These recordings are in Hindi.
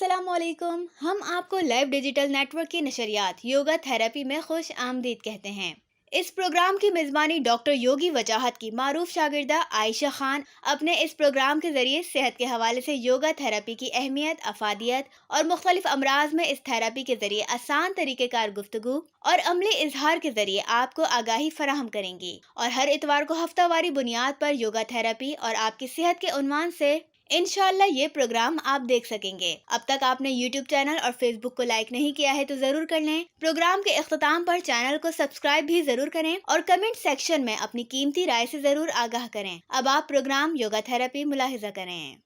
अस्सलामुअलैकुम। हम आपको लाइव डिजिटल नेटवर्क की नशरियात योगा थेरेपी में खुश आमदीद कहते हैं। इस प्रोग्राम की मेज़बानी डॉक्टर योगी वजाहत की मारूफ शागिर्दा आयशा खान अपने इस प्रोग्राम के जरिए सेहत के हवाले से योगा थेरेपी की अहमियत, अफादियत और मुख्तलिफ अमराज में इस थेरेपी के जरिए आसान तरीक़ेकार गुफ्तगू और अमली इजहार के जरिए आपको आगाही फराहम करेंगी। और हर इतवार को हफ्तावारी बुनियाद पर योगा थेरेपी और आपकी सेहत के उन्वान से इंशाल्लाह ये प्रोग्राम आप देख सकेंगे। अब तक आपने YouTube चैनल और Facebook को लाइक नहीं किया है तो जरूर कर लें। प्रोग्राम के इख्तिताम पर चैनल को सब्सक्राइब भी जरूर करें और कमेंट सेक्शन में अपनी कीमती राय से जरूर आगाह करें। अब आप प्रोग्राम योगा थेरेपी मुलाहिजा करें।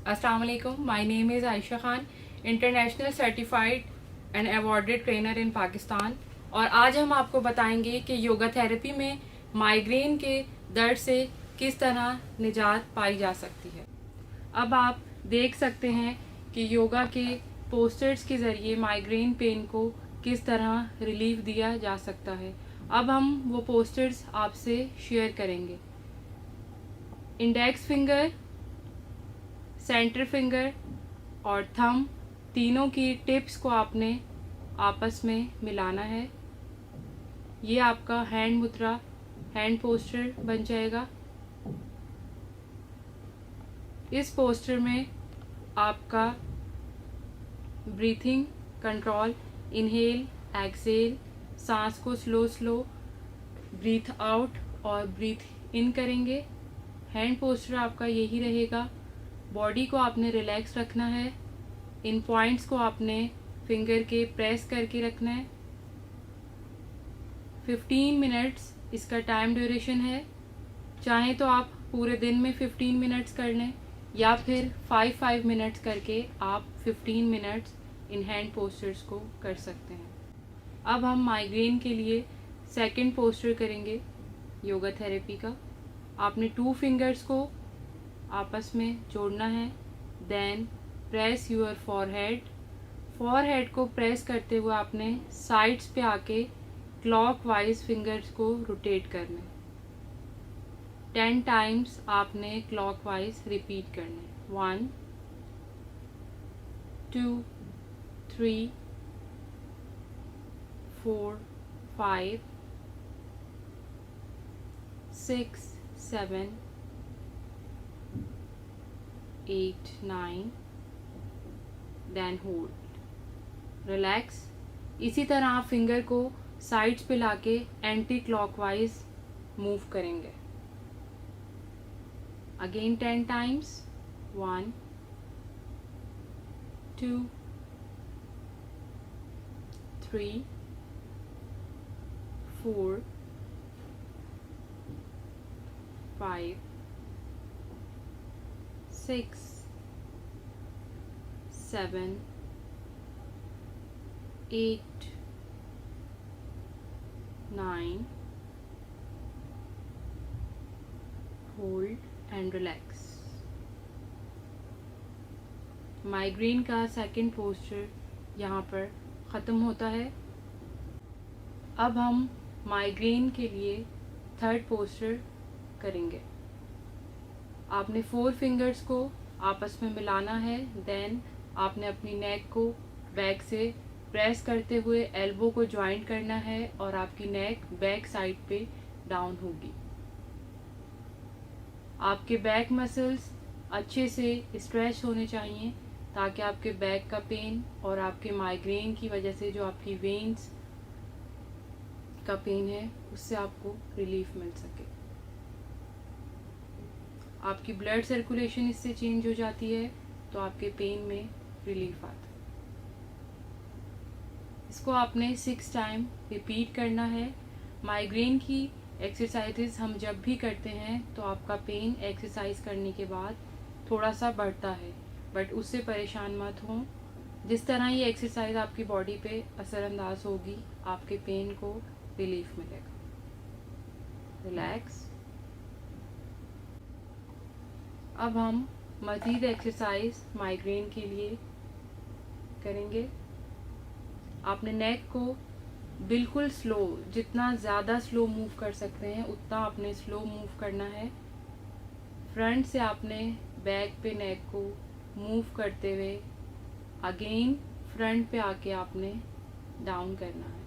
अस्सलाम वालेकुम, my name is Ayesha Khan, international certified and awarded trainer in Pakistan. और आज हम आपको बताएंगे कि योगा थेरेपी में माइग्रेन के दर्द से किस तरह निजात पाई जा सकती है। अब आप देख सकते हैं कि योगा के पोस्टर्स के ज़रिए माइग्रेन पेन को किस तरह रिलीफ दिया जा सकता है। अब हम वो पोस्टर्स आपसे शेयर करेंगे। इंडेक्स फिंगर, सेंटर फिंगर और थंब तीनों की टिप्स को आपने आपस में मिलाना है। ये आपका हैंड मुद्रा, हैंड पोस्टर बन जाएगा। इस पोस्टर में आपका ब्रीथिंग कंट्रोल, इनहेल, एक्सेल, सांस को स्लो स्लो ब्रीथ आउट और ब्रीथ इन करेंगे। हैंड पोस्टर आपका यही रहेगा। बॉडी को आपने रिलैक्स रखना है। इन पॉइंट्स को आपने फिंगर के प्रेस करके रखना है। 15 मिनट्स इसका टाइम ड्यूरेशन है। चाहे तो आप पूरे दिन में 15 मिनट्स कर लें या फिर 5 मिनट्स करके आप 15 मिनट्स इन हैंड पोस्टर्स को कर सकते हैं। अब हम माइग्रेन के लिए सेकंड पोस्टर करेंगे योगा थेरेपी का। आपने 2 फिंगर्स को आपस में जोड़ना है। Then press your forehead. Forehead को प्रेस करते हुए आपने साइड्स पे आके क्लॉकवाइज फिंगर्स को रोटेट करना है। 10 टाइम्स आपने क्लॉकवाइज रिपीट करना है। 1 2 3 4 5 6 7 8 9 देन होल्ड, रिलैक्स। इसी तरह आप फिंगर को साइड्स पे लाके एंटी क्लॉकवाइज मूव करेंगे। Again 10 times. 1 2 3 4 5 6 7 8 9 hold and relax. Migraine का सेकंड पोस्चर यहाँ पर ख़त्म होता है। अब हम माइग्रेन के लिए थर्ड पोस्चर करेंगे। आपने 4 फिंगर्स को आपस में मिलाना है। देन आपने अपनी नेक को बैक से प्रेस करते हुए एल्बो को ज्वाइंट करना है और आपकी नेक बैक साइड पे डाउन होगी। आपके बैक मसल्स अच्छे से स्ट्रेच होने चाहिए ताकि आपके बैक का पेन और आपके माइग्रेन की वजह से जो आपकी वेन्स का पेन है उससे आपको रिलीफ मिल सके। आपकी ब्लड सर्कुलेशन इससे चेंज हो जाती है तो आपके पेन में रिलीफ आता है। इसको आपने 6 टाइम रिपीट करना है। माइग्रेन की एक्सरसाइजेस हम जब भी करते हैं तो आपका पेन एक्सरसाइज करने के बाद थोड़ा सा बढ़ता है, बट उससे परेशान मत हों। जिस तरह ये एक्सरसाइज आपकी बॉडी पे असरअंदाज होगी आपके पेन को रिलीफ मिलेगा। रिलैक्स। अब हम मज़ीद एक्सरसाइज माइग्रेन के लिए करेंगे। आपने नेक को बिल्कुल स्लो, जितना ज़्यादा स्लो मूव कर सकते हैं उतना आपने स्लो मूव करना है। फ्रंट से आपने बैक पे नेक को मूव करते हुए अगेन फ्रंट पे आके आपने डाउन करना है,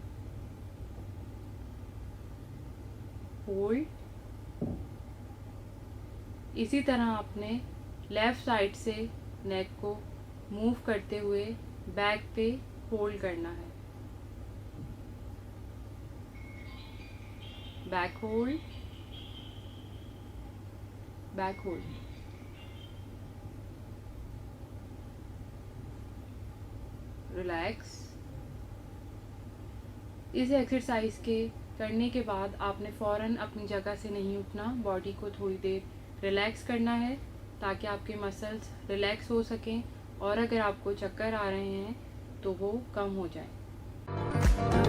होल्ड। इसी तरह आपने लेफ़्ट साइड से नेक को मूव करते हुए बैक पे होल्ड करना है, back hold, back hold. Relax. इस एक्सरसाइज के करने के बाद आपने फ़ौरन अपनी जगह से नहीं उठना, बॉडी को थोड़ी देर रिलैक्स करना है ताकि आपके मसल्स रिलैक्स हो सकें और अगर आपको चक्कर आ रहे हैं तो वो कम हो जाए।